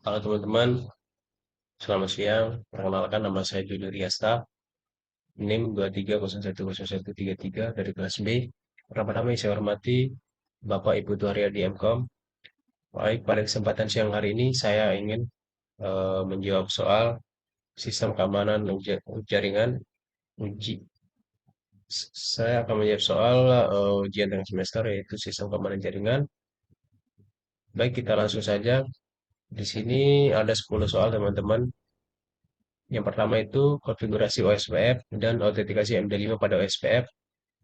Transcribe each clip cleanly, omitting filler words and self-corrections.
Halo teman-teman, selamat siang. Perkenalkan nama saya Juli Riasta, NIM 23010133 dari kelas B. Pertama-tama yang saya hormati Bapak Ibu Tuharia di MKOM. Baik, pada kesempatan siang hari ini saya ingin menjawab soal sistem keamanan jaringan uji. Saya akan menjawab soal ujian tengah semester yaitu sistem keamanan jaringan. Baik, kita langsung saja. Di sini ada 10 soal teman-teman. Yang pertama itu konfigurasi OSPF dan autentikasi MD5 pada OSPF,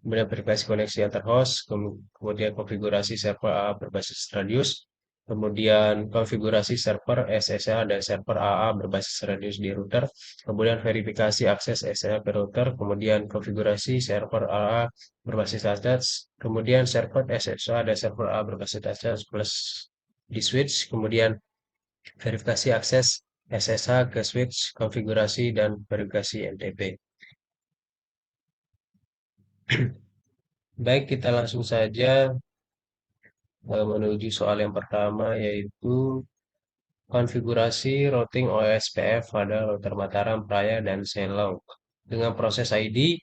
kemudian verifikasi koneksi antar host, kemudian konfigurasi server AA berbasis radius, kemudian konfigurasi server SSH dan server AA berbasis radius di router, kemudian verifikasi akses SSH ke router, kemudian konfigurasi server AA berbasis attach, kemudian server SSH dan server AA berbasis attach plus di switch, kemudian verifikasi akses SSH ke switch, konfigurasi, dan verifikasi NTP. Baik, kita langsung saja menuju soal yang pertama, yaitu konfigurasi routing OSPF pada router Mataram, Praya, dan Selong dengan proses ID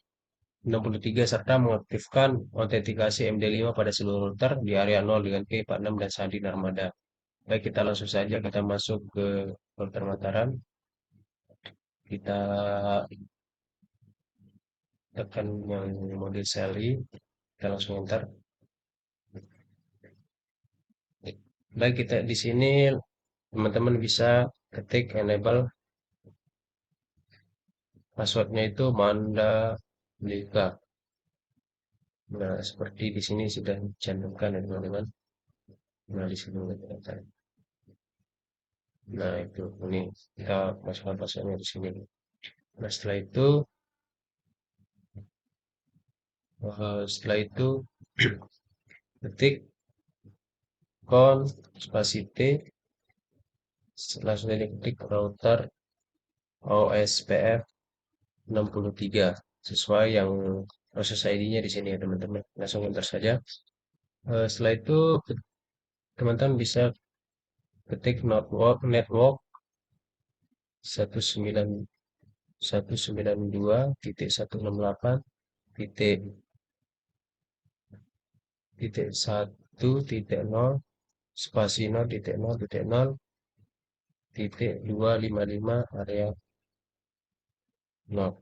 63 serta mengaktifkan autentikasi MD5 pada seluruh router di area 0 dengan K46 dan Sandi Narmada. Baik, kita langsung saja kita masuk ke router Mataram. Kita tekan yang mode seri, kita langsung enter. Baik, kita di sini teman-teman bisa ketik enable passwordnya itu Mandalika. Nah, seperti di sini sudah dicantumkan ya teman-teman. Nah, di sini kita. Nah, itu ini kita masukkan passwordnya di sini. Nah, setelah itu ketik con spasi t, langsung saja ketik router OSPF 63 sesuai yang proses ID-nya di sini ya teman-teman. Langsung enter saja. Setelah itu teman-teman bisa ketik network 19.192.168 titik 1.0 spasi 0.0.0 titik 255 area 0.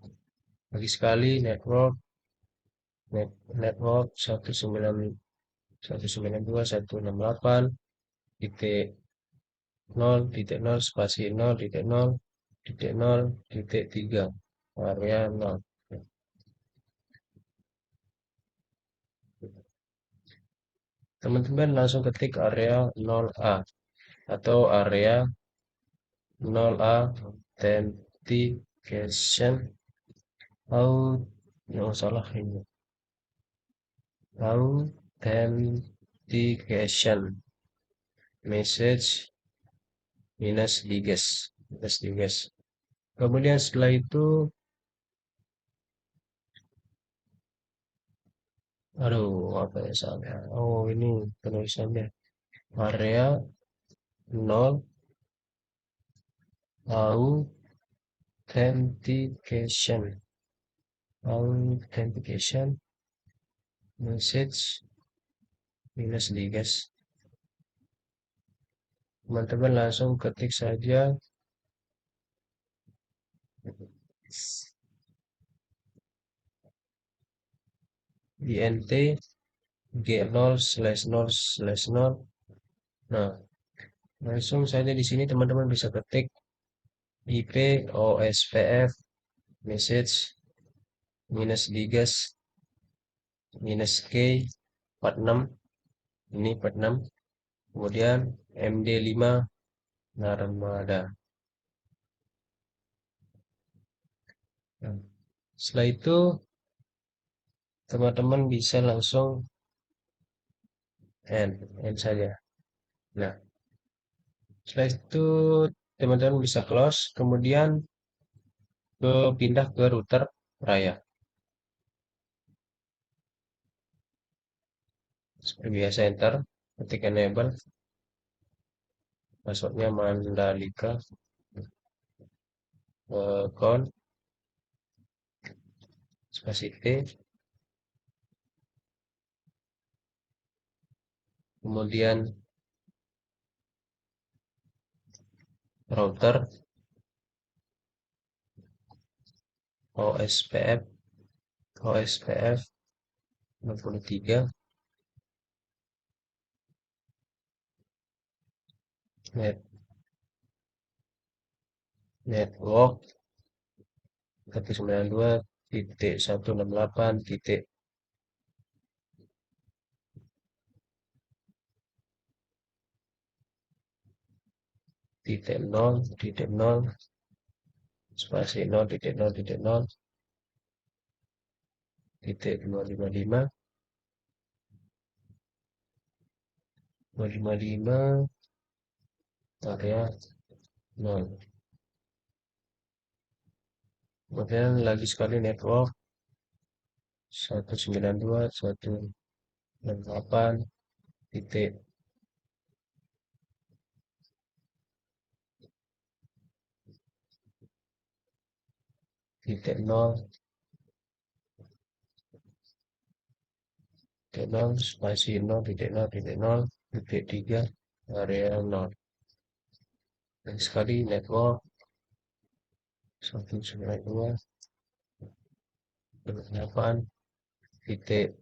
Lagi sekali network 192.168 titik 0.0 spasi 0.0.0.3 area 0. Teman-teman langsung ketik area 0A atau area 0A authentication yang salah ini authentication message minus diges. Kemudian setelah itu aduh apa ya salah, oh ini penulisannya area 0 authentication message minus diges. Teman-teman langsung ketik saja int g0/0/0. Nah, langsung saja di sini teman-teman bisa ketik IP OSPF message minus diges minus K 46, ini 46, kemudian MD5 Narmada. Nah, setelah itu teman-teman bisa langsung end saja. Nah, setelah itu teman-teman bisa close, kemudian pindah ke router Raya. Seperti biasa enter, ketik enable. passwordnya Mandalika, con spasi T, kemudian router OSPF OSPF 63, network 192.168 titik nol titik nol spasi nol titik nol titik nol titik 255 area nol. Kemudian lagi sekali network 192.168 titik titik nol titik nol spasi nol titik nol titik nol titik 3 area nol. Lagi sekali network 192.8 titik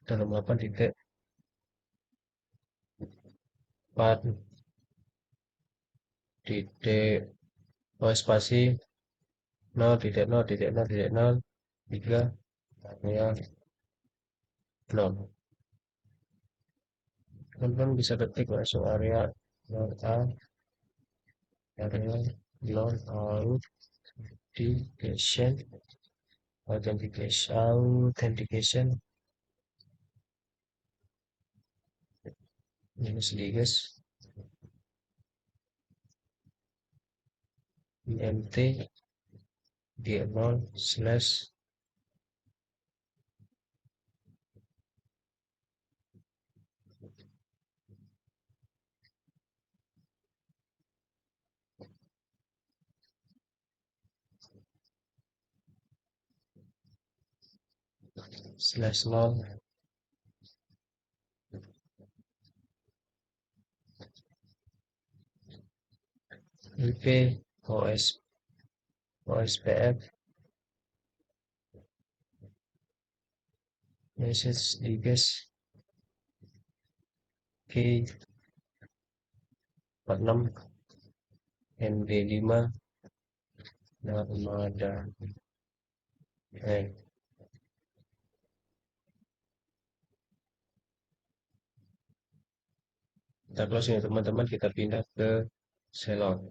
8 titik 4 titik spasi 0.0.0.0 3 area nol. Teman-teman bisa ketik masuk area 0A, area 0 authentication minus diges imt d0 slash slash 0 ip ospf message diges k 46 md5 Narmada. Kita close ya teman-teman, kita pindah ke Ceylon.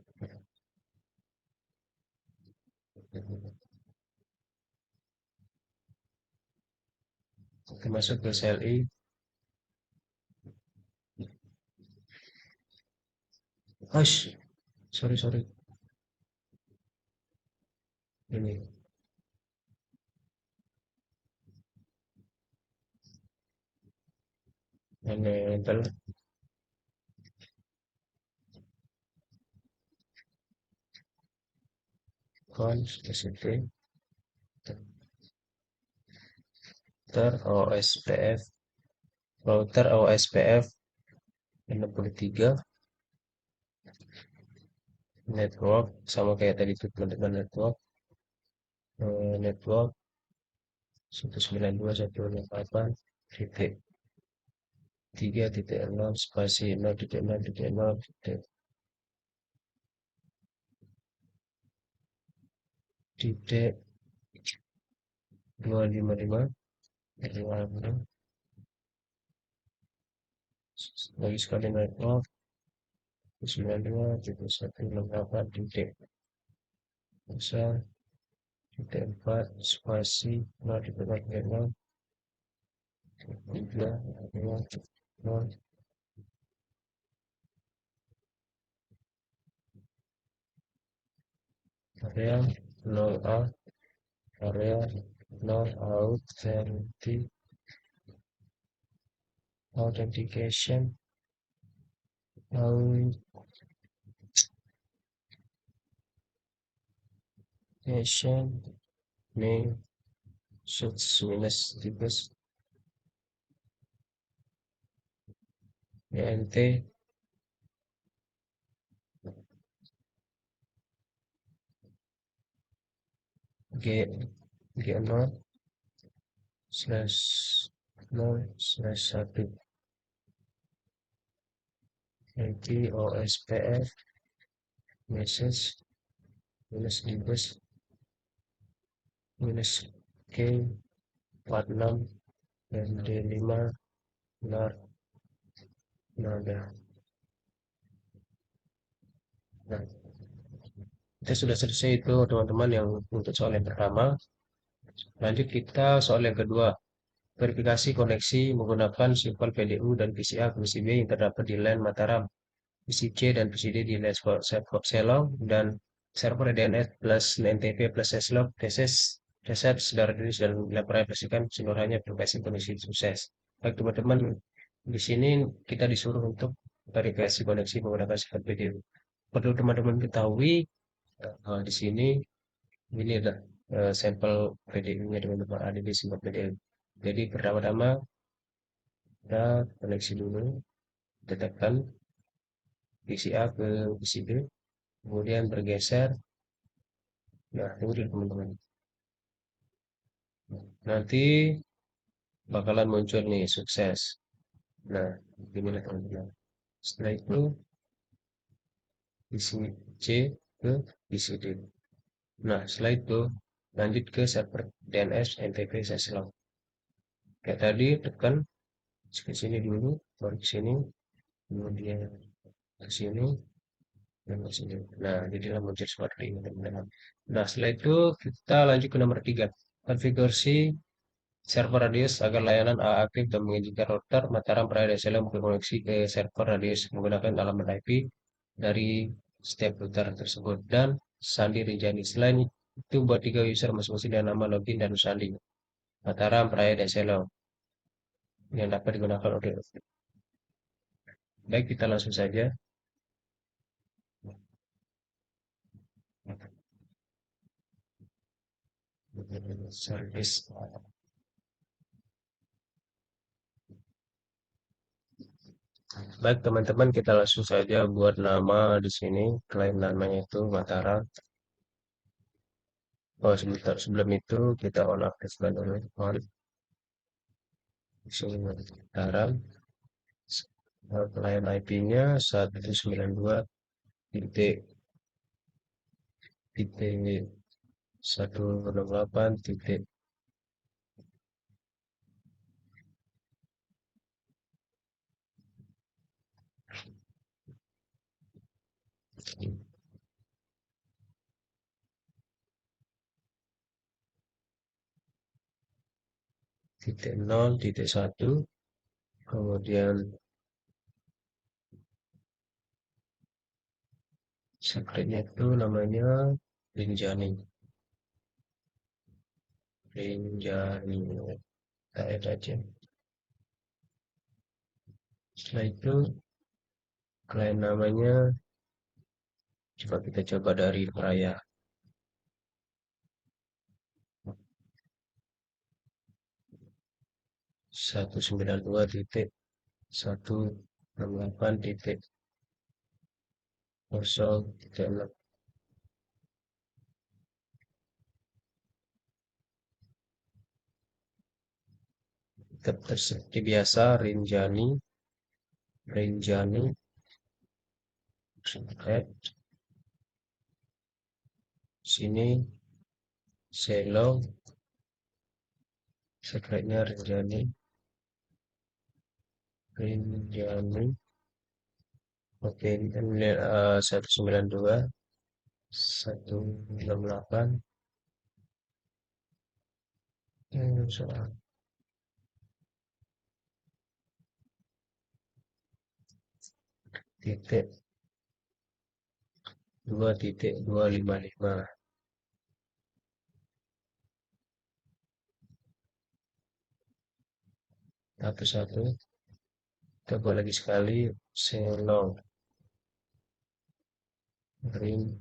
Kita masuk ke CLI. Sorry. Ini enable cons SCP router OSPF 63 network sama kayak tadi itu teman-teman, network 192.168 titik 3.0 spasi 0.0.0 titik 255 lagi sekali network 92.168 titik bisa titik 4 spasi 0.0.0 3 0 area 0A area 0 authentication Foundation name such minus tipes ENT G G0 slash 0 slash 1 nanti OSPF message minus tipes minus K 46 dan D5 benar nada. Nah, kita sudah selesai itu teman-teman yang untuk soal yang pertama. Lanjut kita soal yang kedua. Verifikasi koneksi menggunakan simpel PDU dan PCA ke PCB yang terdapat di LAN Mataram, PCC dan PCD di LAN Selong, dan server DNS plus NTP plus Slog, TSS, reset, saudara diri dan diaplikasikan seluruhnya verifikasi koneksi sukses. Baik teman-teman, di sini kita disuruh untuk verifikasi koneksi menggunakan simpel PDU. Perlu teman-teman ketahui di sini ini adalah sampel PDU-nya teman-teman ada di simpel PDU. Jadi pertama-tama kita koneksi dulu, tetapkan PCA ke PCB, kemudian bergeser. Nah, tunggu dulu teman-teman. Nanti bakalan muncul nih sukses. Nah, beginilah teman-teman. Setelah itu PC C ke PCD. Nah, setelah itu lanjut ke server DNS NTP Seslog. Kayak tadi tekan ke sini dulu, baru ke sini, kemudian ke sini, dan ke sini. Nah, jadilah muncul seperti ini teman-teman. Nah, setelah itu kita lanjut ke nomor 3. Konfigurasi server radius agar layanan A aktif dan mengizinkan router Mataram Praya DSL berkoneksi ke server radius menggunakan alamat IP dari setiap router tersebut dan sandi Rinjani. Selain itu buat 3 user masing-masing dengan nama login dan sandi Mataram Praya DSL yang dapat digunakan oleh. Baik, kita langsung saja. Service. Baik teman-teman, kita langsung saja buat nama di sini. Klaim namanya itu Mataram. Oh, sebentar sebelum itu kita on aktifkan dulu. On sini Mataram. Klien IP-nya 192 titik titik 168 titik titik 0 titik 1, kemudian secretnya itu namanya Rinjani. Rinjani kita aja. Setelah itu klien namanya coba kita coba dari Raya 192 titik 168 titik 0 titik 6. Tetap seperti biasa Rinjani secret sini Selo secretnya Rinjani. Oke, ini 192 168 soal titik 2.255 satu kita buat lagi sekali Selo ring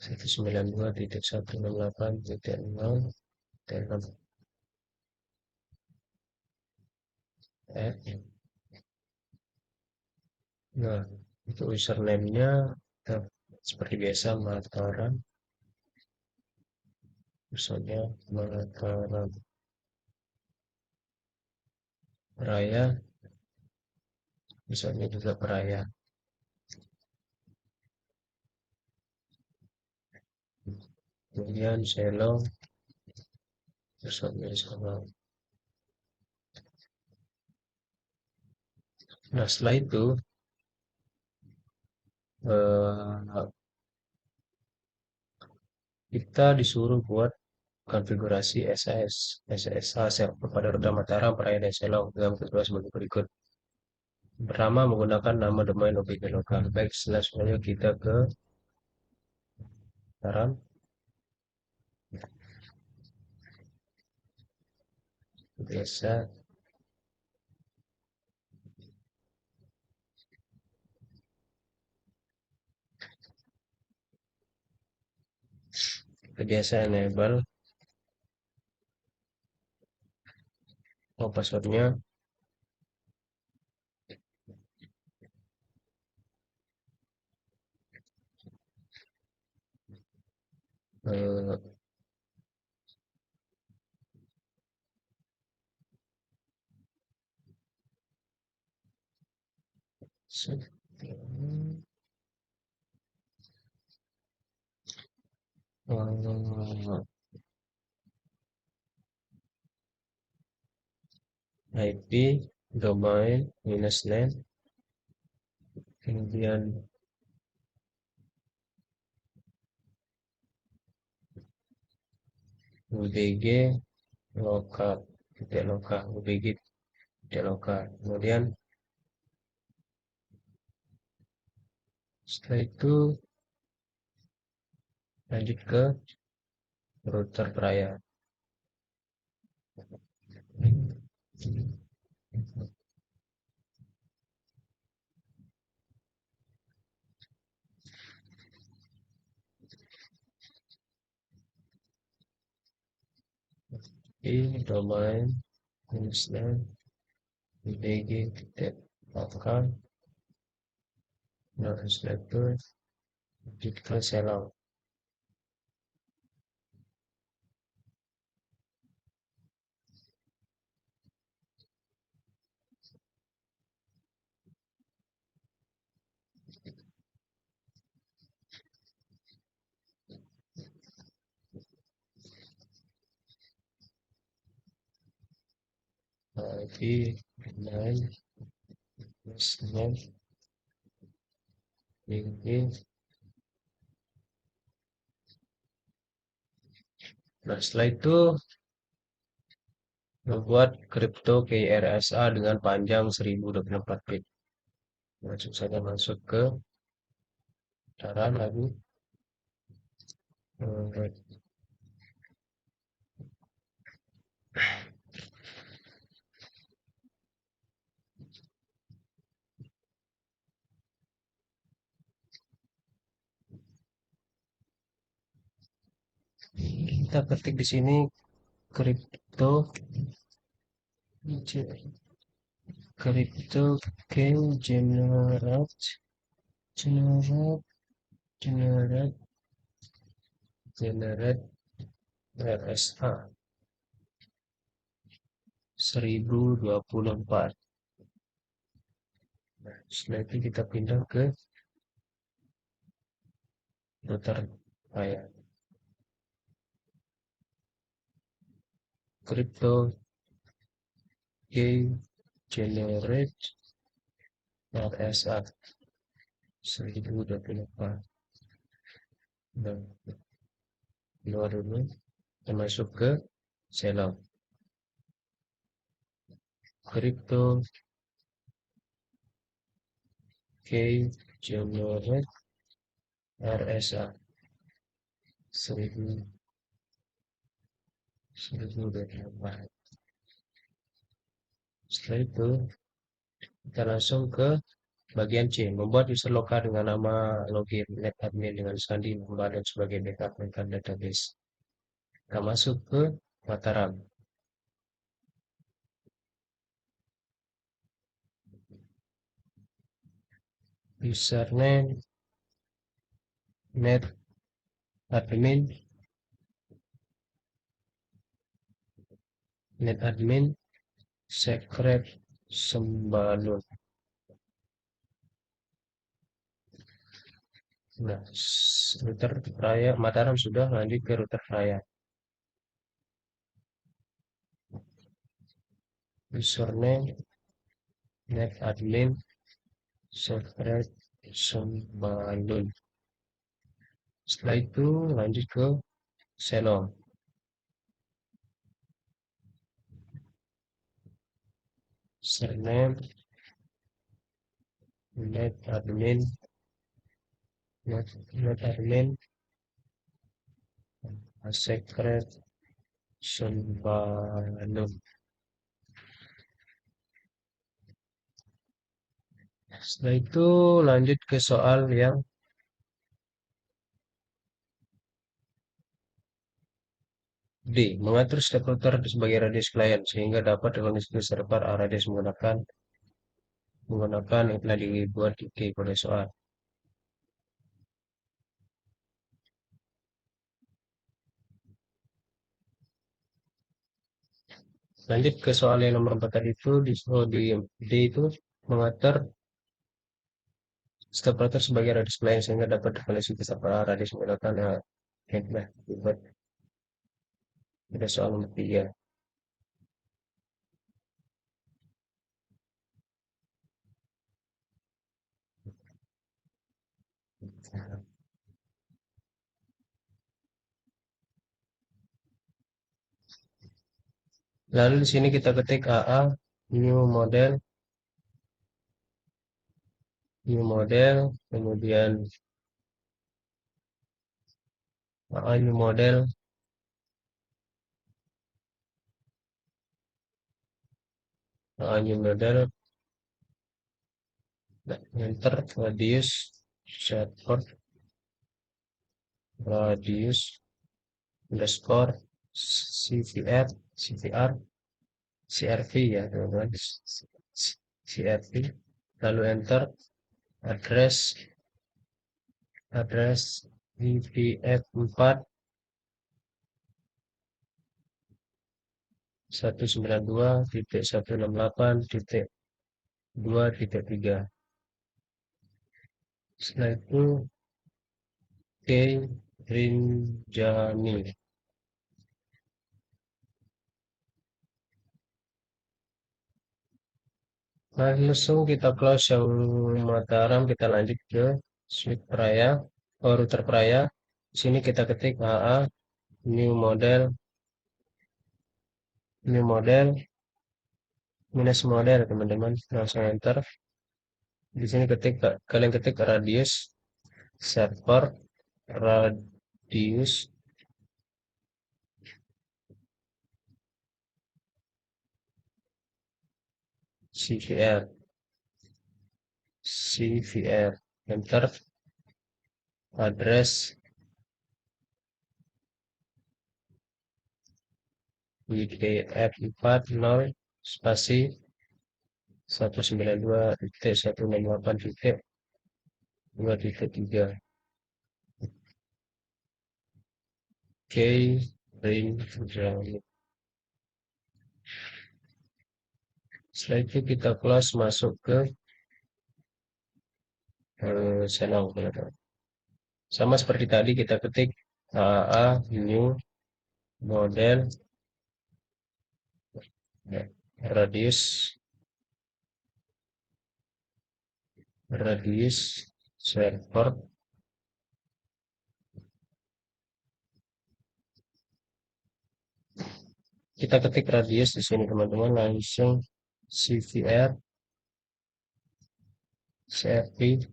192.168.0 at. Nah, itu username-nya seperti biasa Mataram, misalnya Mataram Raya, misalnya juga Raya. Kemudian Selong, misalnya Selong. Nah, setelah itu eh, kita disuruh buat konfigurasi SSH server pada rute Mataram, Raya, dan Selong dalam konfigurasi sebagai berikut. Pertama, menggunakan nama domain objek lokal. Baik, selanjutnya kita ke Mataram. Biasa, biasa enable. Oh, passwordnya eh, IP domain minus name, kemudian UBG lokal, titik lokal, UBG titik lokal. Kemudian setelah itu lanjut ke router peraya. I domain minus name, UBG titik lokal. Nah, setelah itu lanjut ke Selong. IP domain minus name, UBG. Nah, setelah itu membuat kripto KRSA dengan panjang 1024 bit. Langsung saja masuk ke dataran lagi. Kita ketik di sini kripto kripto K generate generate generate RSA 1024. Nah, setelah itu kita pindah ke router kayak kripto K generate RSA 1024. Nah, keluar dulu, kita masuk ke Selong. Kripto K generate RSA 1024. Setelah itu kita langsung ke bagian C, membuat user lokal dengan nama login netadmin dengan sandi dan sebagai backup mental database. Kita masuk ke Mataram. Username netadmin secret sembalun. Nah, router raya Mataram sudah, lanjut ke router raya. Username netadmin secret sembalun. Setelah itu lanjut ke Xenon. Username netadmin netadmin secret sembalun. Setelah itu lanjut ke soal yang D. Mengatur step router sebagai radius klien sehingga dapat dilakukan server radius menggunakan yang telah dibuat di pada soal. Lanjut ke soal yang nomor 4 tadi itu di D itu mengatur step router sebagai radius klien sehingga dapat dilakukan server radius menggunakan yang telah dibuat pada soal nomor 3. Lalu di sini kita ketik AA new model, kemudian AA new model, AA new model, enter radius underscore CRV ya teman-teman, CRV, lalu enter address VPF 4 192.168.2.3. Setelah itu K Rinjani. Nah, langsung kita close yang Mataram, kita lanjut ke Switch Praya, router Praya. Di sini kita ketik AA new model minus model teman-teman, langsung enter. Di sini kalian ketik radius server radius CVR enter address WKF40 spasi 192.168.2.3 K ring Rinjani. Setelah itu kita close, masuk ke channel. Sama seperti tadi kita ketik AA new model radius server kita ketik radius di sini teman-teman, langsung CVR CRP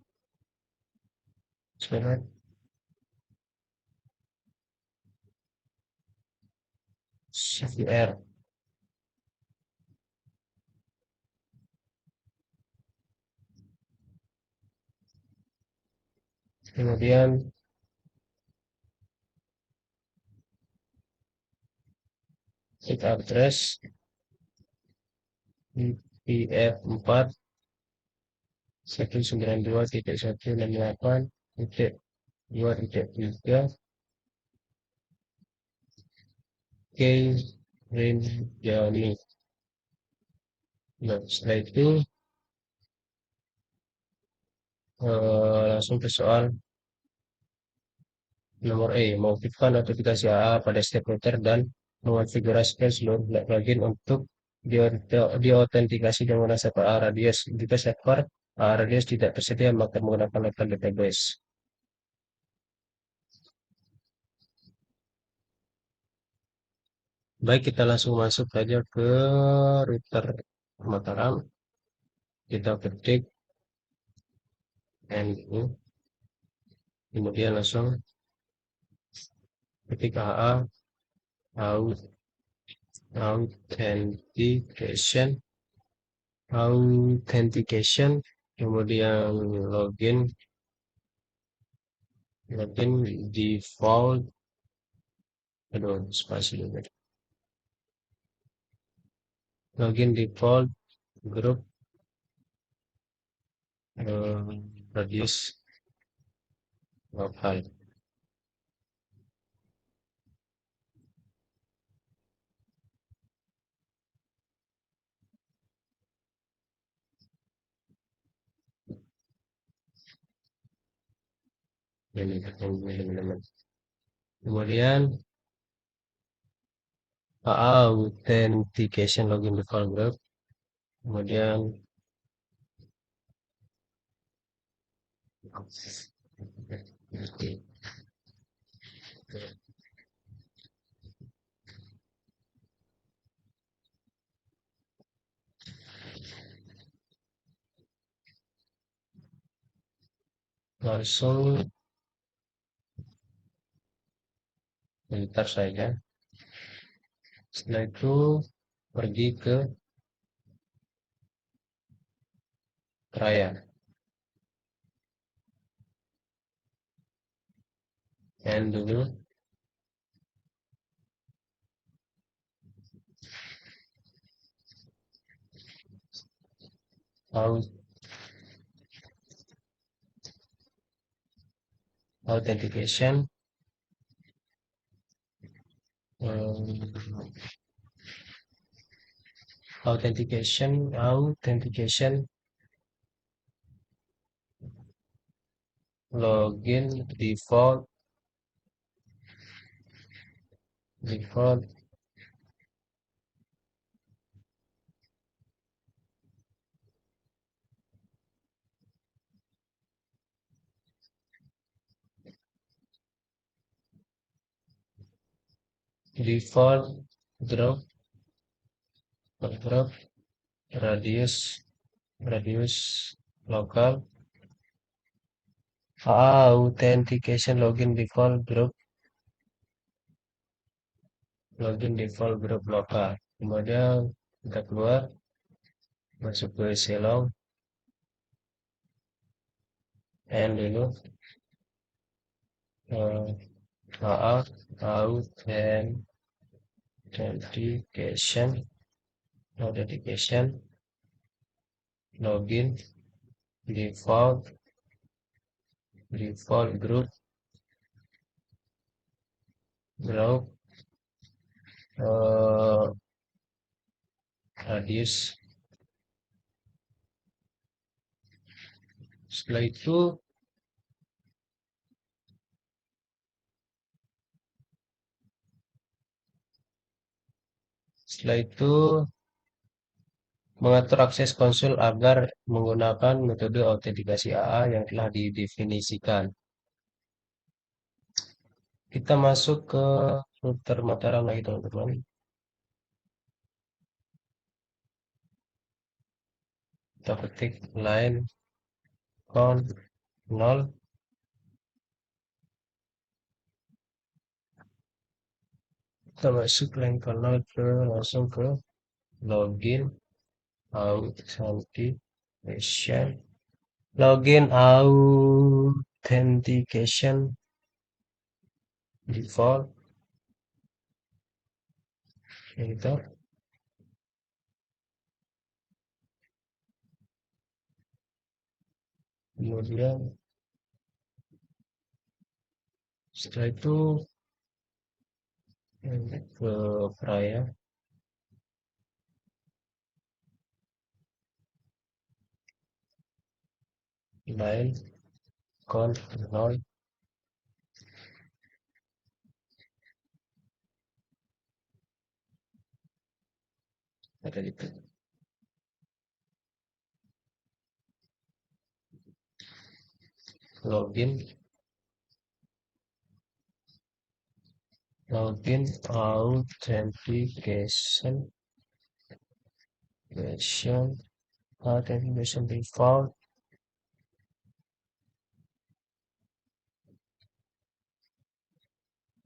CVR kemudian IP address IPF 4 192.168.2.3 K Rinjani. Nah, setelah itu langsung ke soal nomor E, mengaktifkan notifikasi AA pada setiap router dan mengonfigurasikan seluruh plugin untuk diautentikasi dengan menggunakan server A radius. Jika server A radius tidak tersedia, maka menggunakan local database. Baik, kita langsung masuk saja ke router Mataram. Kita ketik NU, kemudian langsung ketik AA authentication, kemudian login default, aduh spasi dulu. Login default group radius lokal. Ini teman-teman. Kemudian authentication login default group, kemudian langsung enter saja. Setelah itu pergi ke Raya and dulu authentication, authentication login default default group radius local authentication login default group lokal. Kemudian kita keluar, masuk ke Silong and dulu authentication login default group uh, radius. Setelah itu mengatur akses konsul agar menggunakan metode autentikasi AA yang telah didefinisikan. Kita masuk ke router Mataram lagi teman-teman. Kita ketik line count 0. Kita masuk line count 0 langsung ke login authentication. authentication default enter. Kemudian setelah itu ke Praya line con 0 ada itu. Login authentication default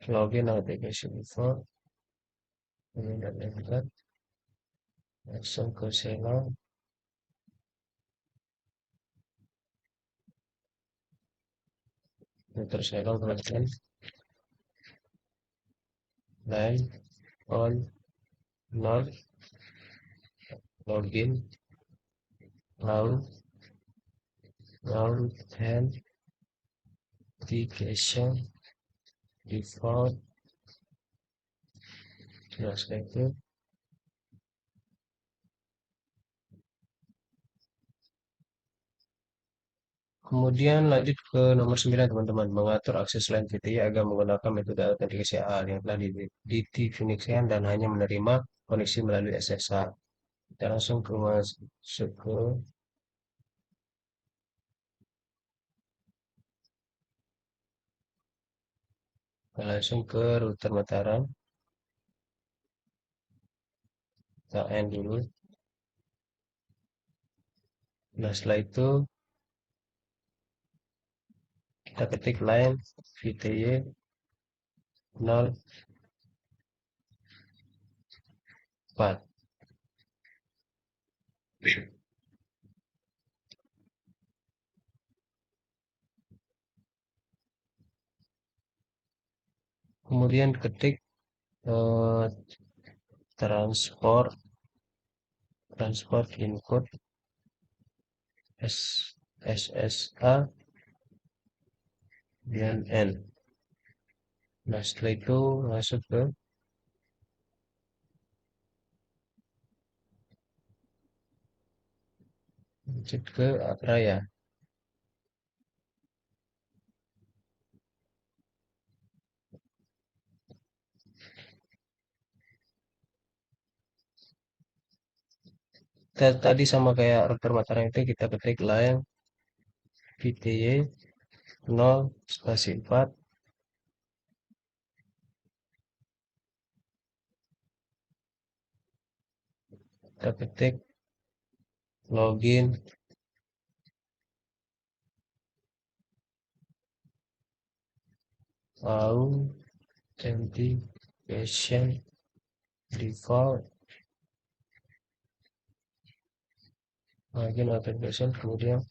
login authentication default kemudian enter langsung ke Selong terus Selong teman-teman line on nol login lalu authentication default. Nah setelah itu kemudian lanjut ke nomor 9 teman-teman, mengatur akses lain VTY agar menggunakan metode autentikasi AL yang telah didefinisikan dan hanya menerima koneksi melalui SSH. Kita langsung ke masuk ke router Mataram. Kita end dulu. Nah setelah itu kita ketik line VTY 04. Kemudian ketik transport input SSH dan N. Nah setelah itu masuk ke Raya. Tadi sama kayak router Mataram itu kita ketik line VTY 0/4 kita ketik login authentication default login authentication kemudian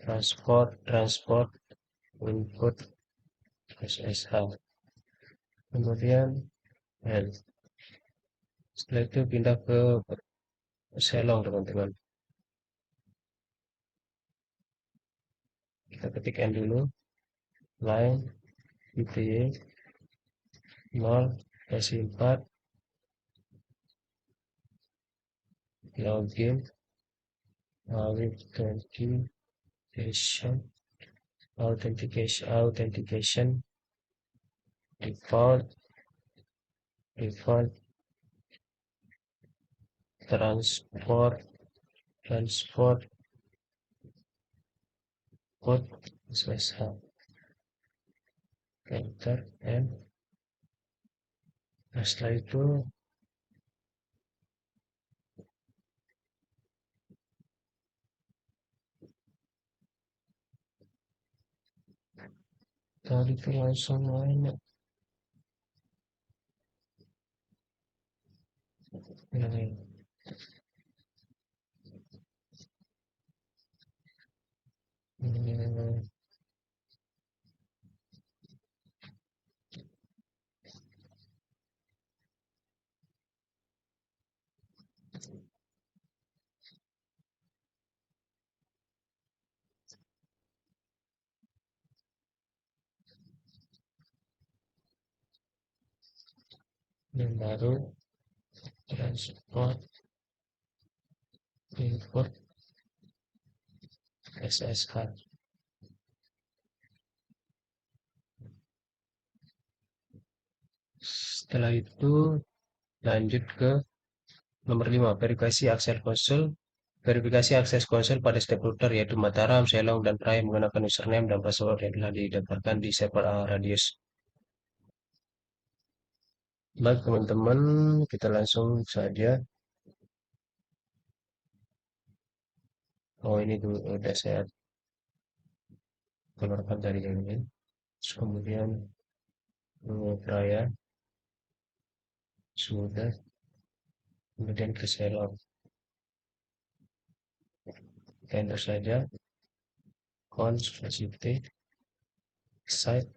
transport input SSH kemudian N. Setelah itu pindah ke Selong teman-teman, kita ketik N dulu line VTY 0/4 login authentication default transport code SSH enter and setelah itu tadi itu langsung lainnya yang baru transport import SSH. Setelah itu lanjut ke nomor 5, verifikasi akses konsol pada step router yaitu Mataram, Selong, dan Prai menggunakan username dan password yang telah didaftarkan di server Radius. Baik teman-teman, kita langsung saja. Oh ini tuh udah saya keluarkan dari yang ini. Terus kemudian Raya sudah, kemudian ke Selong. Enter saja cons facility site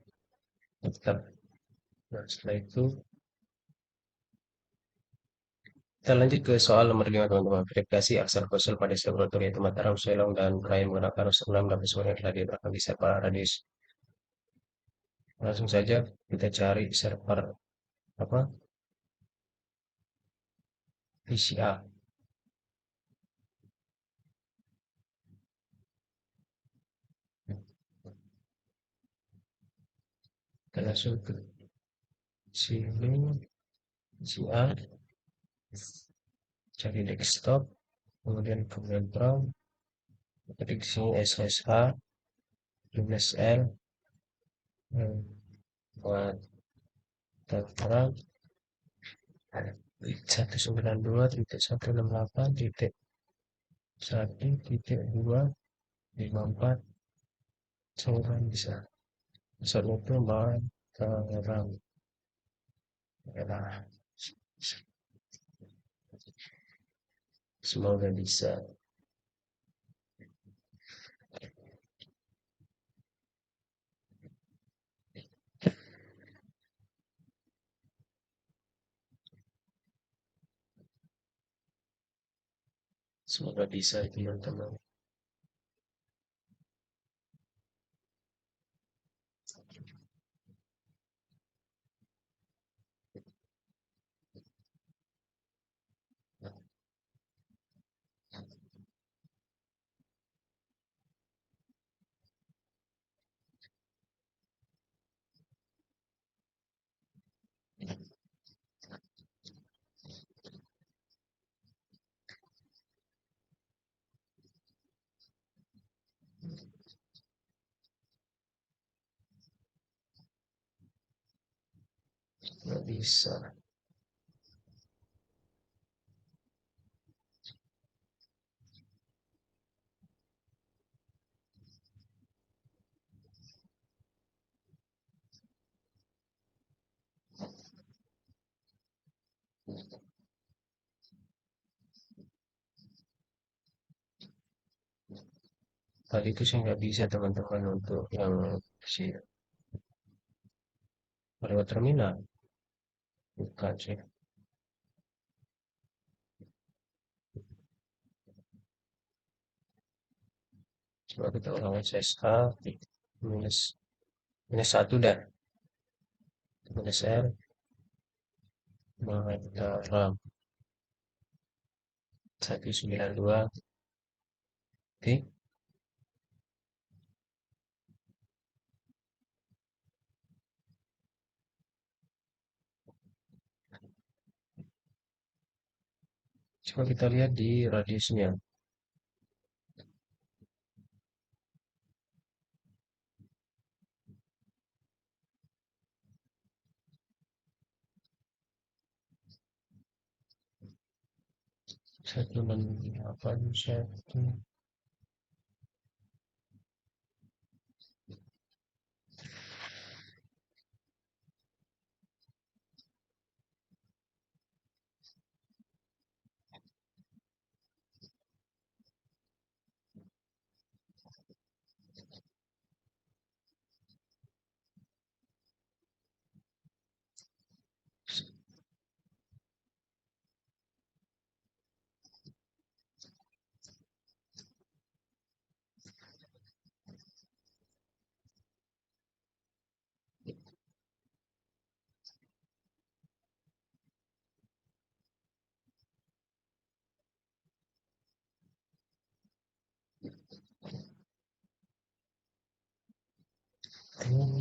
tetap. Nah, setelah itu kita lanjut ke soal nomor 5 teman-teman. Verifikasi aksar konsol pada server yaitu Mataram, Selong, dan Raya menggunakan username dan password yang telah didaftarkan di server Radius. Langsung saja kita cari server apa PCA. Kita langsung ke sini PCA, cari desktop, kemudian command prompt, ketik di sini SSH minus L buat terang 192.168.1.254 seorang bisa soal itu mau terang ya, semoga bisa. Semoga bisa teman-teman. Nggak bisa. Tadi itu saya nggak bisa teman-teman untuk yang si lewat terminal. Bukan sih. Coba kita ulang SSH minus minus 1 dah. Minus R Mataram 192. Oke. Coba kita lihat di radiusnya. Satu enam delapan satu.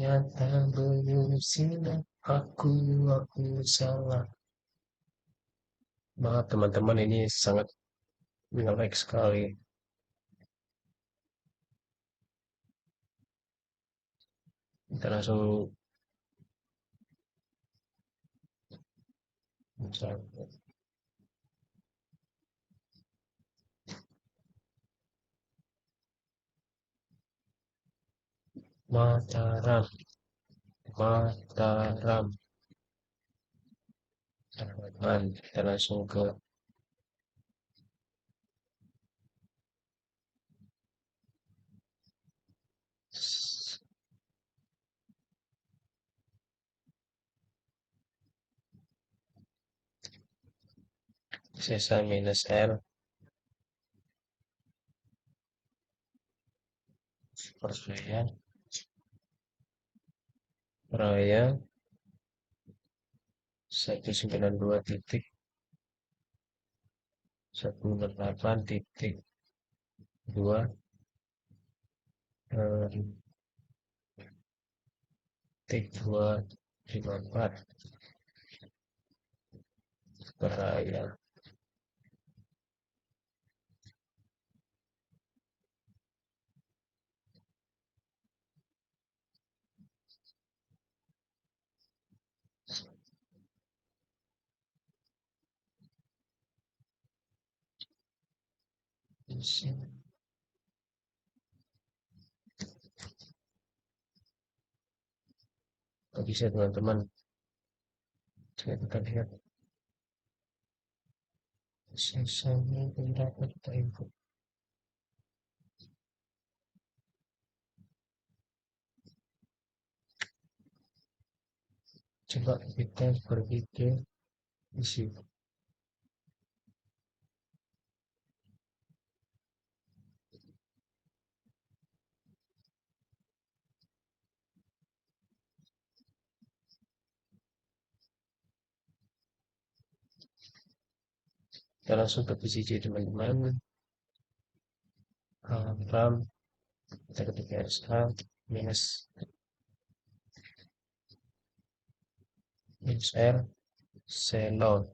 Ternyata belum siap, aku salah. Maaf teman-teman, ini sangat nge-lag sekali. Kita langsung Mataram, Mataram. Teman, kita langsung ke sesa minus R, Persebaya, Raya, 192 titik, 108 titik, 2, titik 2, 54, Raya. Kok bisa teman-teman? Saya kita lihat sesanya pendapat info. Coba kita pergi ke isi. Kita langsung ke isi teman-teman. RAM, kita ketik SH minus R, Selon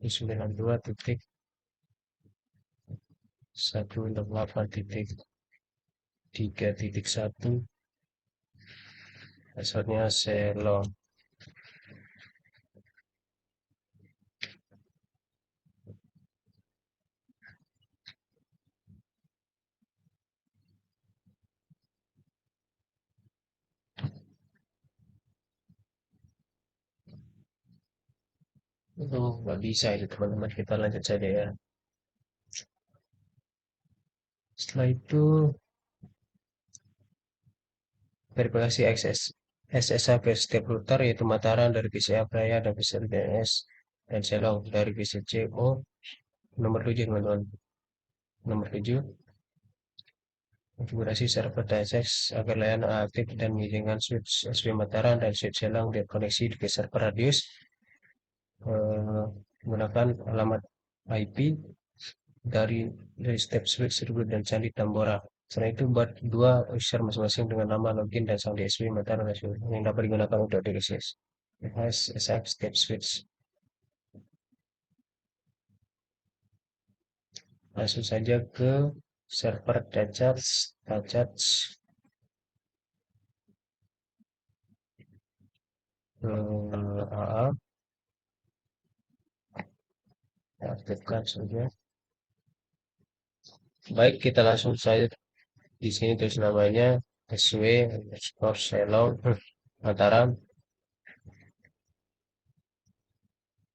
92 titik 168 titik 3.1, passwordnya Selon. Itu nggak bisa itu teman-teman, kita lanjut saja ya. Setelah itu verifikasi SSH ke setiap router, yaitu Mataram dari PCA Praya dan PCA DNS, dan Selong dari PCCO nomor 7 teman-teman. Nomor 7, konfigurasi server DNS agar layanan aktif dan mengizinkan switch SP Mataram dan switch Selong terkoneksi ke server radius menggunakan alamat IP dari step switch server dan sandi Tambora. Selain itu, buat dua user masing-masing dengan nama login dan sandi SP Mataram yang dapat digunakan untuk DLSS. SSH step switch. Langsung saja ke server Dajats, AA, aktifkan saja. Baik, kita langsung saja di sini tulis namanya SW underscore Selong Mataram,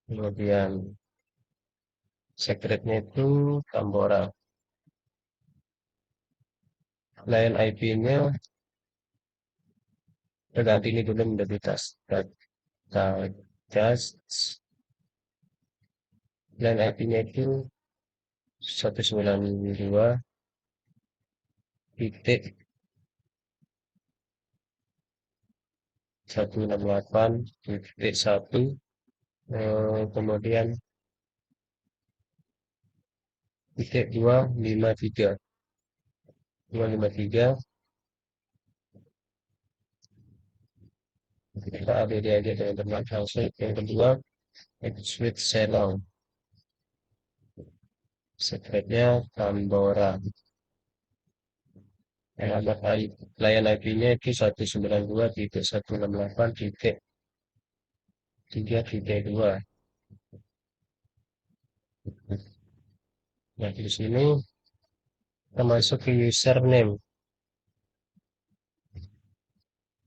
kemudian secretnya itu Tambora. Lain IP-nya ganti ini dulu menjadi just lain IP-nya itu 192 titik 168 titik 1, kemudian titik 253 Kita add aja teman-teman. Langsung yang kedua, switch channel. Secretnya Tambora. Alamat layan IP-nya itu 192.168.3.2. Nah, di sini kita masuk ke username.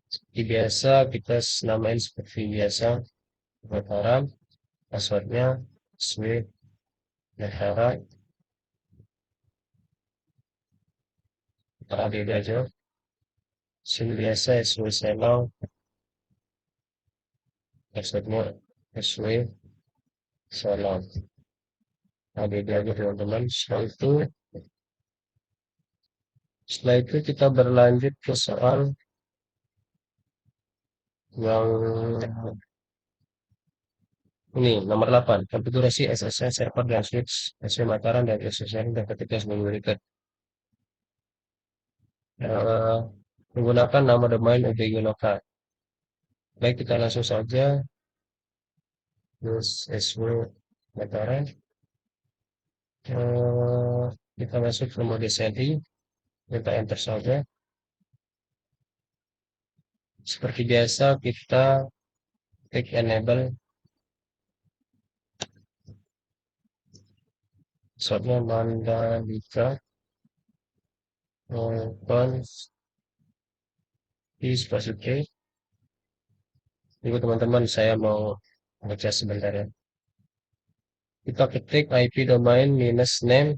Seperti biasa kita namain seperti biasa pemutaran, passwordnya swift negara, kita update aja. Sini biasa SW channel, passwordnya SW channel. Update aja teman-teman. Setelah itu kita berlanjut ke soal yang ini nomor 8, konfigurasi SSH server dan switch SW Mataram dan SSH dan ketika memberikan menggunakan nama domain UBG lokal. Baik, kita langsung saja terus SW Mataram. Kita masuk ke mode setting, kita enter saja. Seperti biasa kita klik enable, soalnya Mandalika open di spasi K. Ini teman-teman, saya mau baca sebentar ya. Kita ketik IP domain minus name,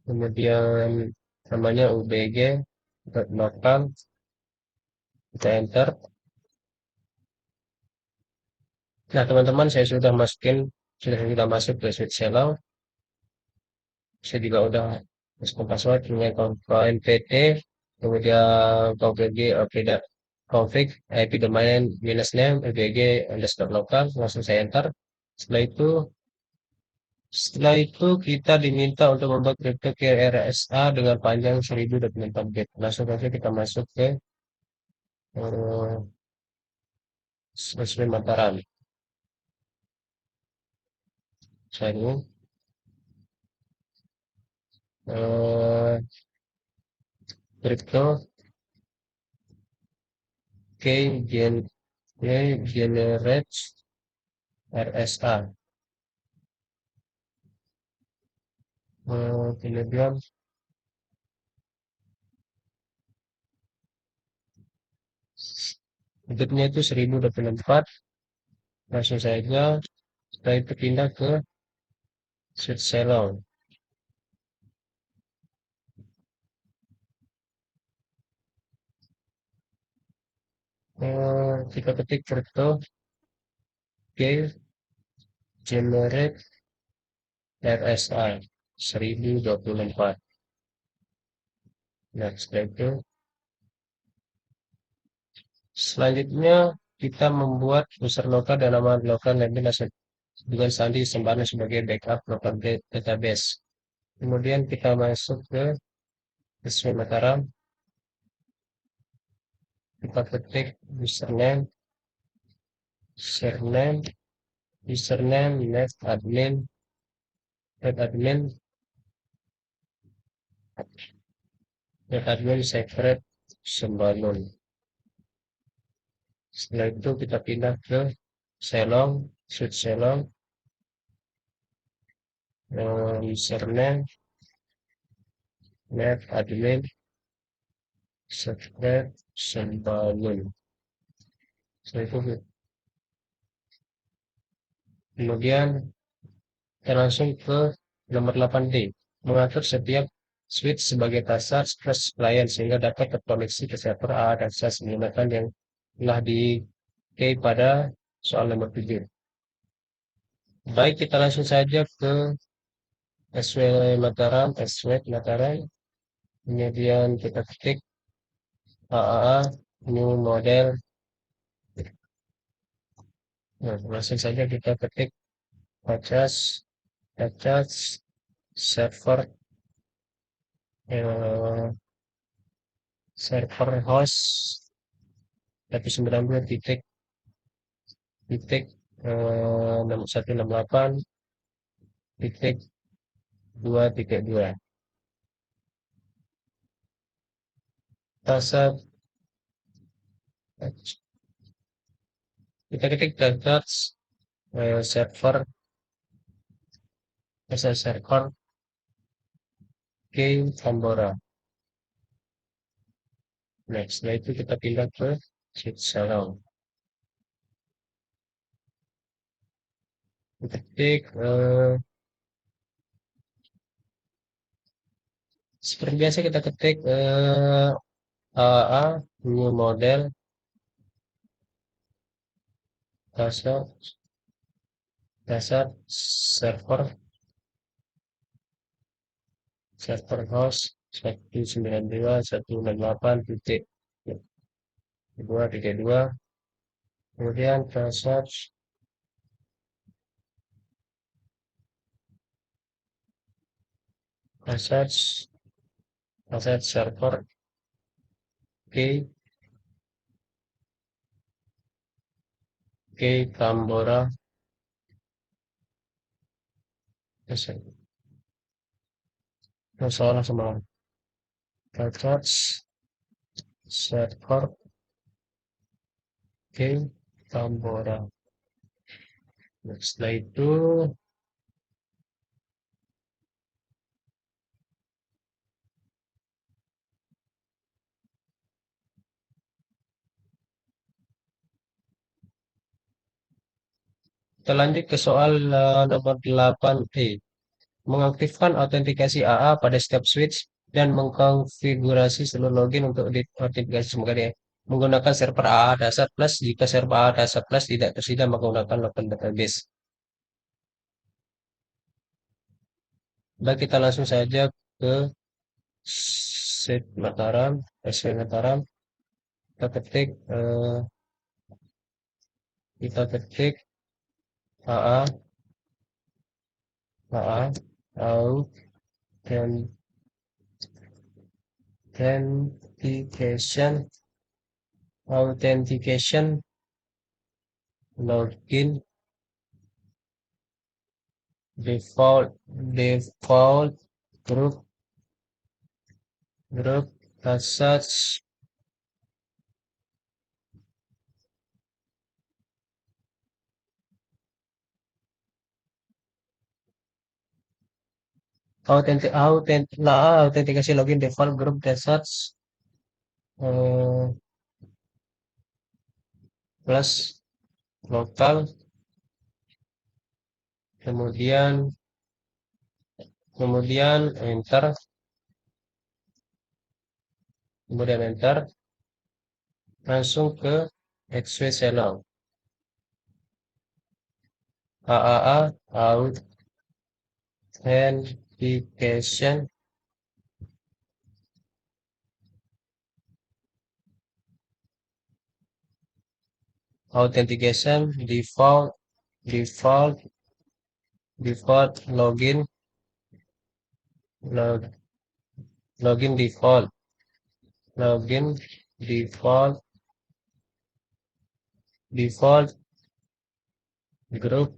kemudian namanya ubg local, kita enter. Nah teman-teman, saya sudah masuk ke switch channel. Saya juga udah masuk password dengan npt, kemudian config IP domain minus name ubg underscore local, langsung saya enter. Setelah itu kita diminta untuk membuat crypto ke RSA dengan panjang 1024 bit. Langsung saja kita masuk ke sesuai Mataram. Saya ini crypto generate RSA. Kemudian bitnya itu 1024. Langsung saja setelah itu pindah ke switch channel. Kita ketik crypto generate RSA 1024. Nah, setelah itu selanjutnya kita membuat user lokal dan nama lokal label dengan sandi sembari sebagai backup lokal database. Kemudian kita masuk ke SW Mataram, kita ketik username net admin secret sembalun. Setelah itu kita pindah ke switch Selong, username netadmin secret sembalun. Setelah itu kemudian kita langsung ke nomor 8D, mengatur setiap switch sebagai task client sehingga dapat terkoneksi ke server A dan SAS menggunakan yang telah di pada soal nomor 7. Baik, kita langsung saja ke SW Mataram, kemudian kita ketik AAA new model. Nah, langsung saja kita ketik acas server host 192 titik titik 168 titik 2 titik 2. Tasar kita ketik data server server ke Tambora. Next, setelah itu kita pindah ke sheet Salon. Kita ketik seperti biasa kita ketik AA new model dasar dasar server server host 192.168 titik 2 titik 2, kemudian dasar dasar dasar server ke Tambora dasar salah semua dasar server ke Tambora. Nah, setelah itu kita lanjut ke soal nomor 8E. Mengaktifkan autentikasi AA pada setiap switch dan mengkonfigurasi seluruh login untuk diautentikasi semuanya menggunakan server AA dasar plus. Jika server AA dasar plus tidak tersedia maka gunakan local database. Baik, kita langsung saja ke set Mataram, SW Mataram. Kita ketik kita ketik AA AA authentication authentication login default group as such autentikasi login default group as such plus lokal, kemudian enter, langsung ke XW Channel AAA authentication default log, login default default group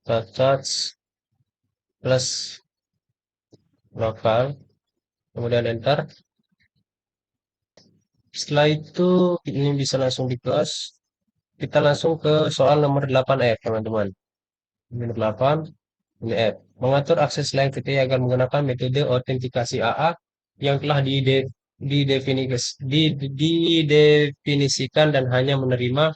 touch plus lokal, kemudian enter. Setelah itu ini bisa langsung di close. Kita langsung ke soal nomor 8F, teman-teman. Nomor 8 ini F. Mengatur akses lain VTI agar menggunakan metode autentikasi AA yang telah didefinisikan dan hanya menerima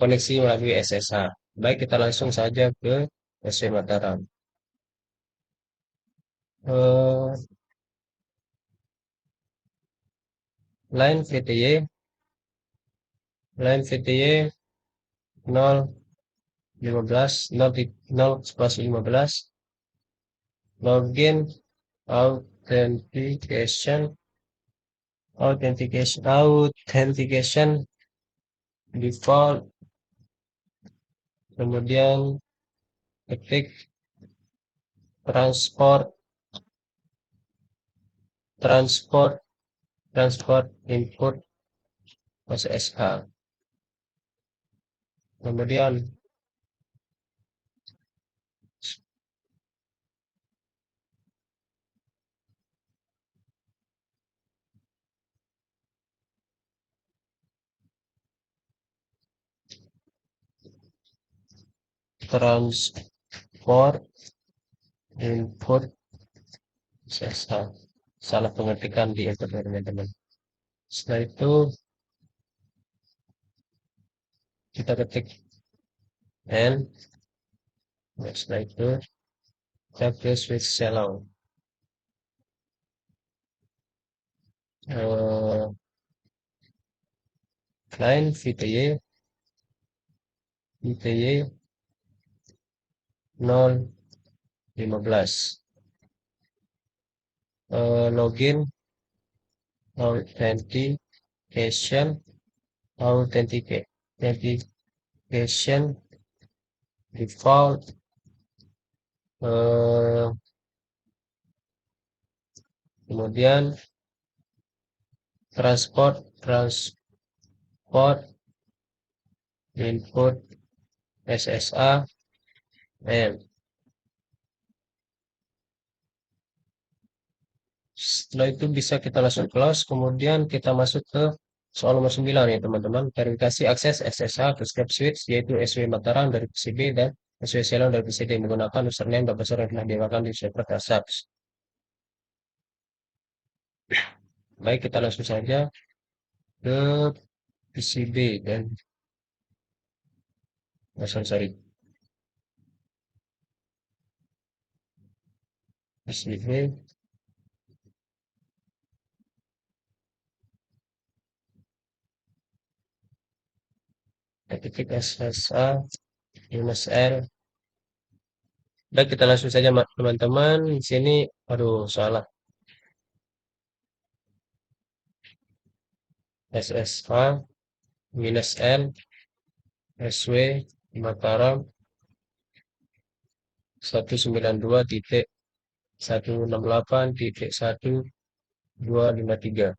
koneksi melalui SSH. Baik, kita langsung saja ke SW Mataram. Eh, line VTY 015 0 login authentication default, kemudian ketik transport transport transport input SSH. Kemudian transport input SSH. Salah pengetikan di internet teman-teman. Setelah itu kita ketik N. Setelah itu kita ke switch shallow. Client VTY 015. Login authentication authentication default, kemudian transport input SSA M. Setelah itu bisa kita langsung close, kemudian kita masuk ke soal nomor 9 ya teman-teman. Verifikasi akses SSH ke setiap switch, yaitu SW Mataram dari PCB dan SW Ceylon dari PCD menggunakan username dan password yang telah dimakan di server Tasabs. Baik, kita langsung saja ke PCB dan sorry, PCB. Ketik SSA -L. Baik, kita langsung saja teman-teman. Di sini, aduh, salah. SSA -L SW Mataram 192.168.1253.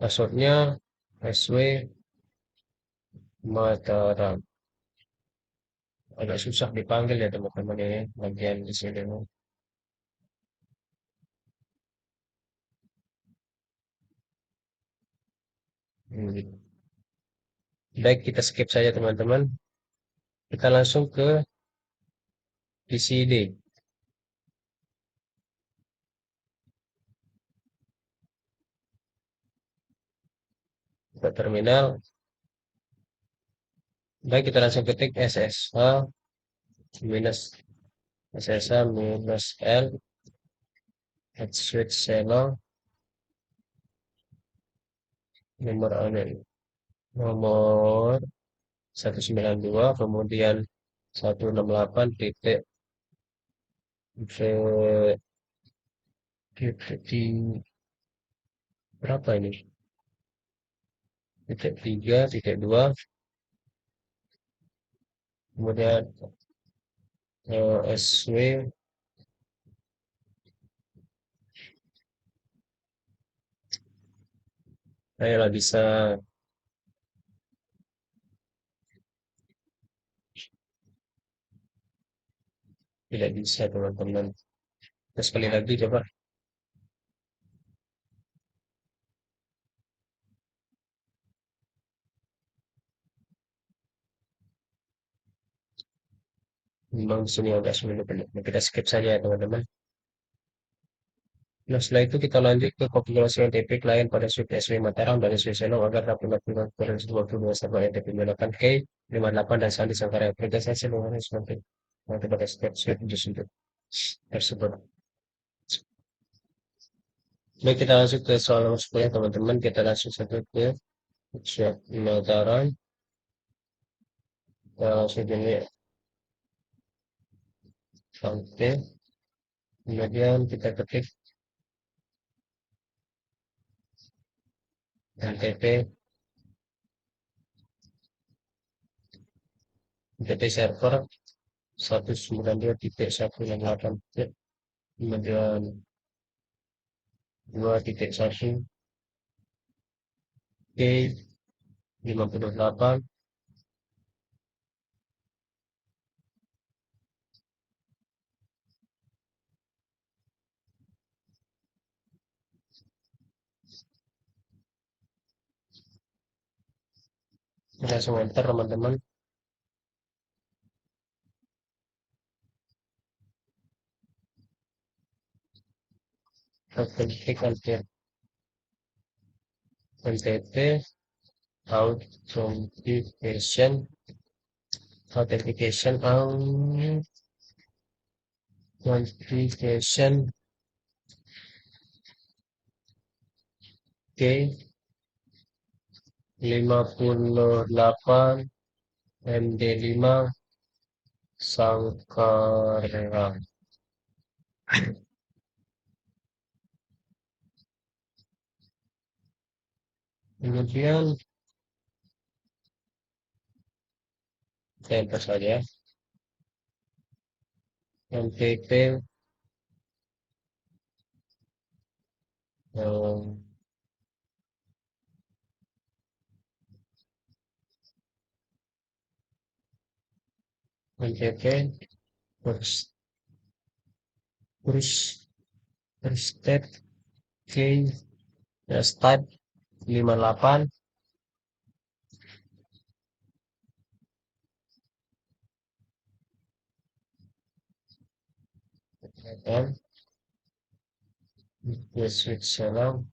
Passwordnya SW Mataram. Agak susah dipanggil ya teman-teman ini bagian di sini. Baik, kita skip saja teman-teman. Kita langsung ke PCD. Ke terminal. Baik, kita langsung ketik SSH minus L switch channel nomor 192, kemudian 168 titik di berapa ini? Titik 3, titik 2, kemudian SW ayolah bisa tidak bisa teman-teman. Sekali lagi coba. Memang di sini agak sulit. Kita skip saja ya teman-teman. Nah, setelah itu kita lanjut ke konfigurasi NTP klien pada switch SW Mataram dan SW Selong agar dapat melakukan konfigurasi 22 server NTP menggunakan K58 dan sandi Sangkara. Aplikasi seluruhnya seperti nanti pada step switch untuk tersebut. Baik, kita langsung ke soal nomor 10 ya teman-teman. Kita langsung saja ke switch Mataram. Kita langsung ini sampai. Kemudian kita ketik NTP server 192.168. kemudian 2.1 K 58 langsung enter teman-teman. Klik NTT authentication authentication authentication K 58 MD5 Sangkarang. Kemudian saya enter saja MTP MTP first first first step K start 58 dan switch channel.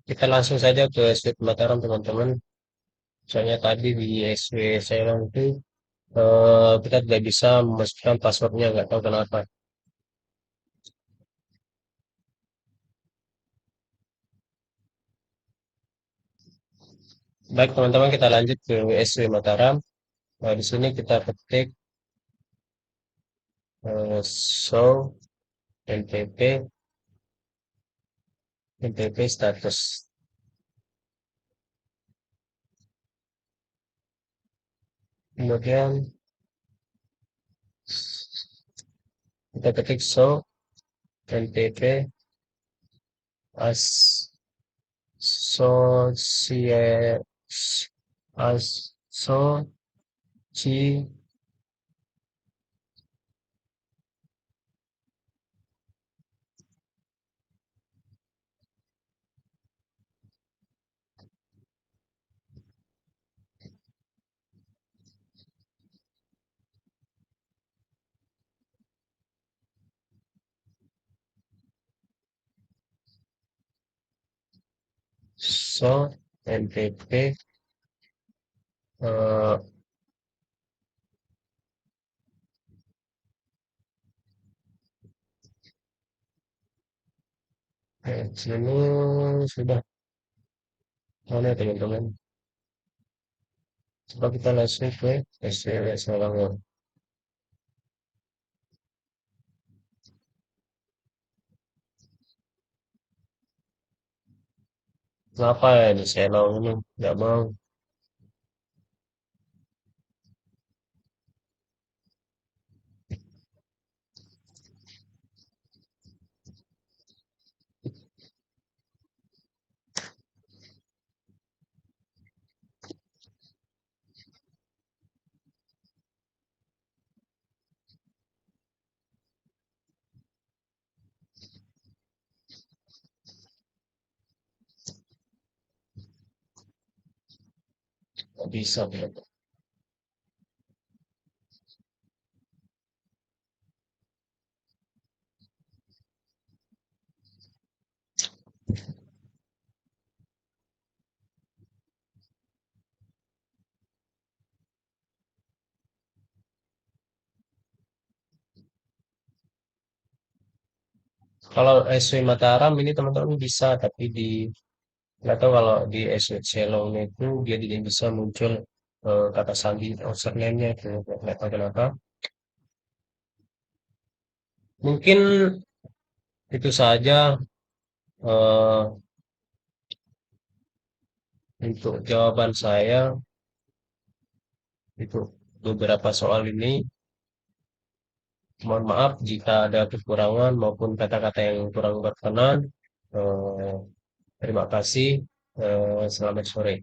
Kita langsung saja ke SW Mataram teman-teman. Soalnya tadi di SW Serang itu kita tidak bisa memasukkan passwordnya, nggak tahu kenapa. Baik teman-teman, kita lanjut ke SW Mataram. Nah, di sini kita ketik show NTP status. Kemudian kita ketik show NTP as associate associ so NTP sini sudah mana teman-teman, coba kita langsung ke SW Selangor. Kenapa ya di Selangor ini nggak mau? bisa. Kalau SW Mataram ini teman-teman bisa, tapi di nggak tahu kalau di SW Ceylon itu dia tidak bisa muncul kata sandi username-nya itu nggak tahu kenapa. Mungkin itu saja eh, untuk jawaban saya itu beberapa soal ini. Mohon maaf jika ada kekurangan maupun kata-kata yang kurang berkenan. Eh, Terima kasih. Selamat sore.